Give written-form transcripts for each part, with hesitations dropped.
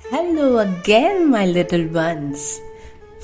Hello again, my little ones.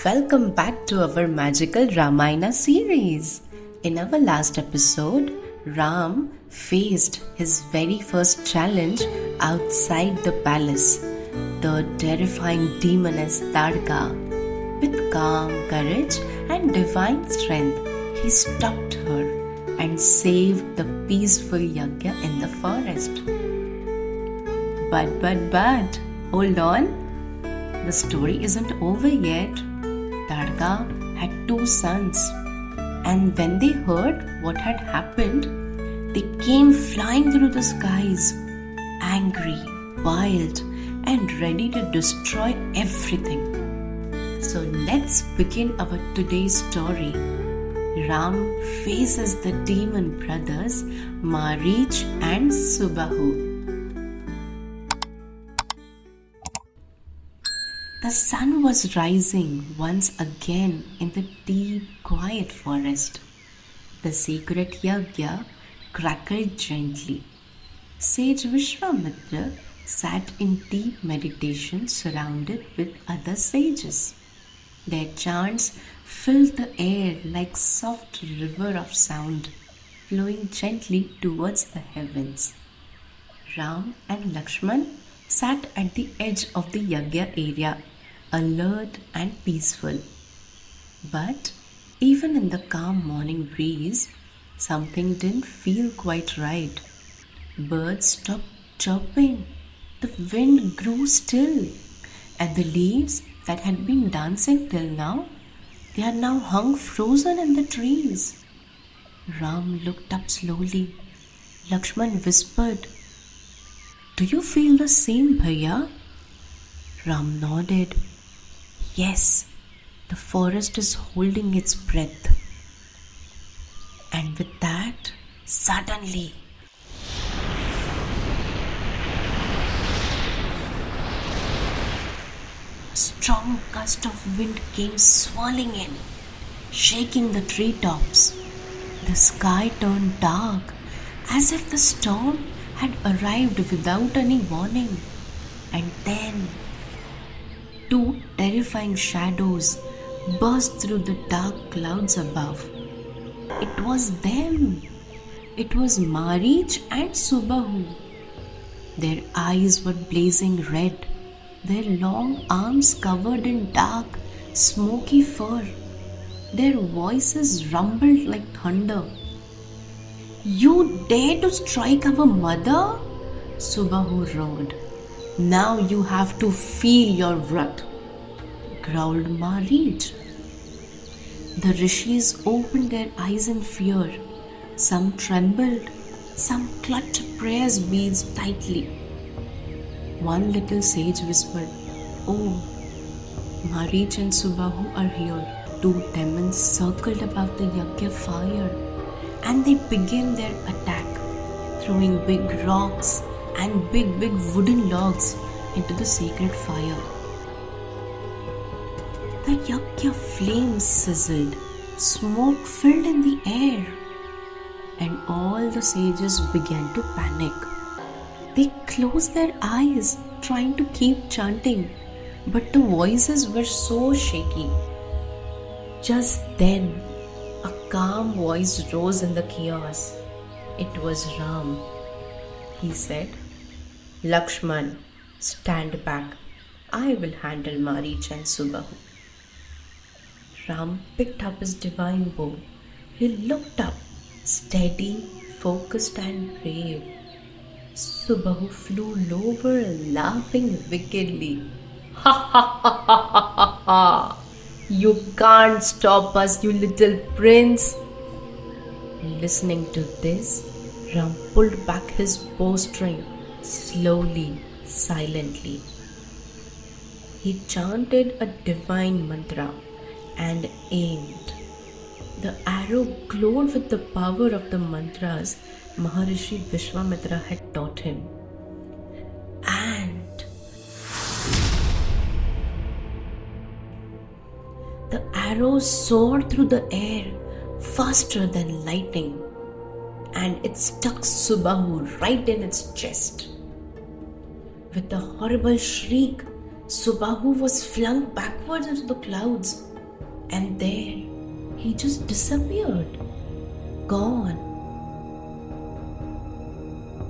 Welcome back to our magical Ramayana series. In our last episode, Ram faced his very first challenge outside the palace, the terrifying demoness Tadka. With calm courage and divine strength, he stopped her and saved the peaceful yagna in the forest. But, hold on. The story isn't over yet. Tadka had 2 sons, and when they heard what had happened, they came flying through the skies, angry, wild, and ready to destroy everything. So let's begin our today's story. Ram faces the demon brothers Marich and Subahu. The sun was rising once again in the deep, quiet forest. The sacred yagna crackled gently. Sage Vishwamitra sat in deep meditation surrounded with other sages. Their chants filled the air like soft river of sound, flowing gently towards the heavens. Ram and Lakshman sat at the edge of the yagna area, alert and peaceful. But even in the calm morning breeze, something didn't feel quite right. Birds stopped chirping, the wind grew still, and the leaves that had been dancing till now, they are now hung frozen in the trees. Ram looked up slowly. Lakshman whispered, "Do you feel the same, Bhaiya?" Ram nodded. Yes, the forest is holding its breath. And with that, suddenly, a strong gust of wind came swirling in, shaking the treetops. The sky turned dark, as if the storm had arrived without any warning. And then 2 terrifying shadows burst through the dark clouds above. It was them. It was Marich and Subahu. Their eyes were blazing red, their long arms covered in dark, smoky fur. Their voices rumbled like thunder. "You dare to strike our mother?" Subahu roared. "Now you have to feel your wrath," growled Marich. The rishis opened their eyes in fear. Some trembled, some clutched prayer beads tightly. One little sage whispered, "Oh, Marich and Subahu are here." 2 demons circled about the yagna fire, and they began their attack, throwing big rocks and big wooden logs into the sacred fire. The yagna flames sizzled, smoke filled in the air, and all the sages began to panic. They closed their eyes, trying to keep chanting, but the voices were so shaky. Just then, a calm voice rose in the chaos. It was Ram. He said, "Lakshman, stand back. I will handle Maricha and Subahu." Ram picked up his divine bow. He looked up, steady, focused and brave. Subahu flew lower, laughing wickedly. "Ha ha ha ha ha ha ha! You can't stop us, you little prince!" Listening to this, Ram pulled back his bowstring slowly, silently. He chanted a divine mantra and aimed. The arrow glowed with the power of the mantras Maharishi Vishwamitra had taught him. And the arrow soared through the air faster than lightning, and it stuck Subahu right in its chest. With a horrible shriek, Subahu was flung backwards into the clouds, and there he just disappeared. Gone.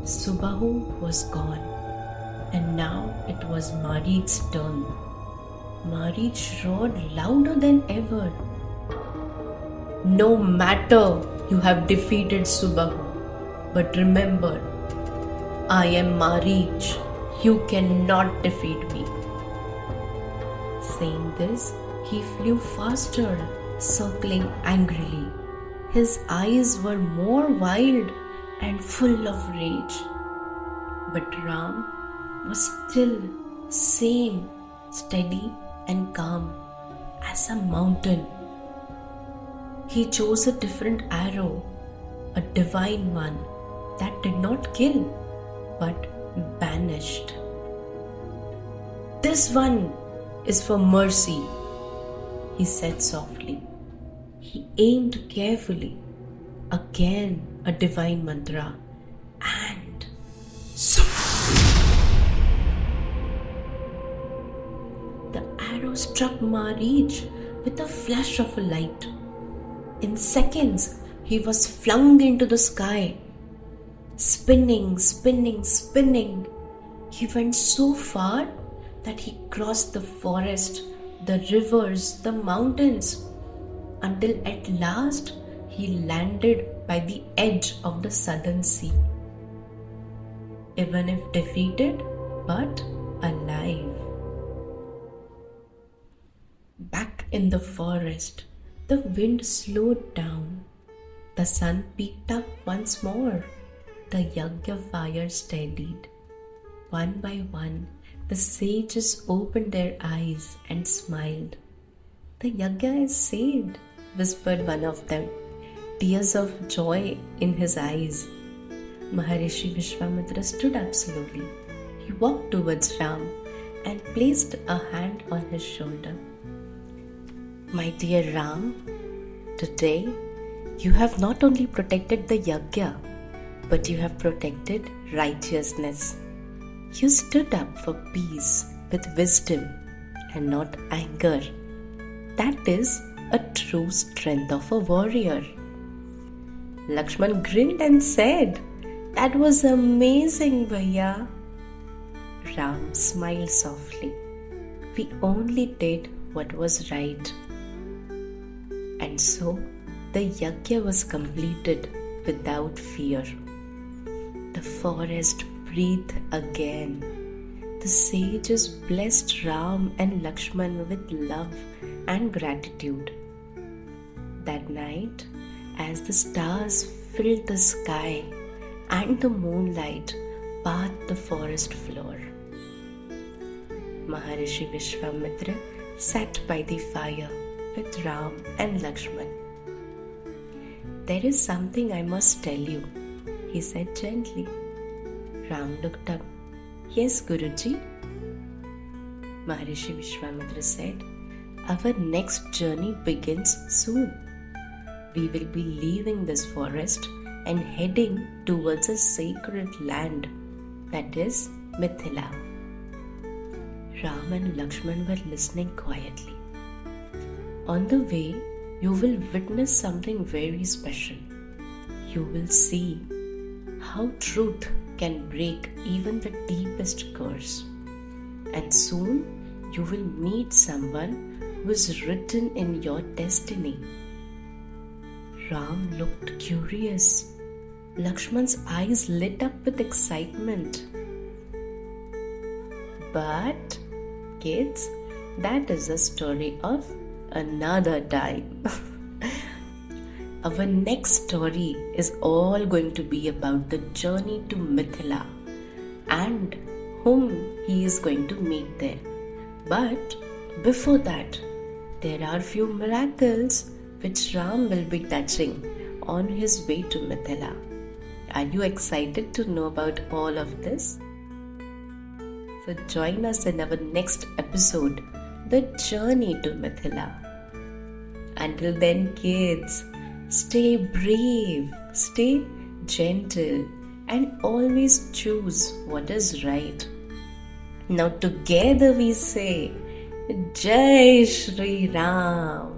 Subahu was gone, and now it was Marich's turn. Marich roared louder than ever. No matter you have defeated Subahu, but remember, I am Marich. You cannot defeat me. Saying this, he flew faster, circling angrily. His eyes were more wild and full of rage. But Ram was still same, steady and calm as a mountain. He chose a different arrow, a divine one that did not kill but banished. This one is for mercy, he said softly. He aimed carefully. Again a divine mantra, and the arrow struck Marich with a flash of a light. In seconds, he was flung into the sky. Spinning, spinning, spinning. He went so far that he crossed the forest, the rivers, the mountains, until at last he landed by the edge of the southern sea. Even if defeated, but alive. Back in the forest, the wind slowed down. The sun peeked up once more. The yagna fire steadied. One by one, the sages opened their eyes and smiled. The yagna is saved, whispered one of them, tears of joy in his eyes. Maharishi Vishwamitra stood up slowly. He walked towards Ram and placed a hand on his shoulder. My dear Ram, today you have not only protected the yagna, but you have protected righteousness. You stood up for peace with wisdom and not anger. That is a true strength of a warrior. Lakshman grinned and said, That was amazing, Bhaiya. Ram smiled softly. We only did what was right. And so the yagna was completed without fear. The forest breathed again. The sages blessed Ram and Lakshman with love and gratitude. That night, as the stars filled the sky and the moonlight bathed the forest floor, Maharishi Vishwamitra sat by the fire with Ram and Lakshman. There is something I must tell you, he said gently. Ram looked up. Yes, Guruji. Maharishi Vishwamitra said, Our next journey begins soon. We will be leaving this forest and heading towards a sacred land, that is Mithila. Ram and Lakshman were listening quietly. On the way, you will witness something very special. You will see how truth can break even the deepest curse. And soon you will meet someone who is written in your destiny. Ram looked curious. Lakshman's eyes lit up with excitement. But, kids, that is a story of another time. Our next story is all going to be about the journey to Mithila and whom he is going to meet there. But before that, there are few miracles which Ram will be touching on his way to Mithila. Are you excited to know about all of this? So join us in our next episode, The Journey to Mithila. Until then, kids, stay brave, stay gentle, and always choose what is right. Now together we say, Jai Shri Ram.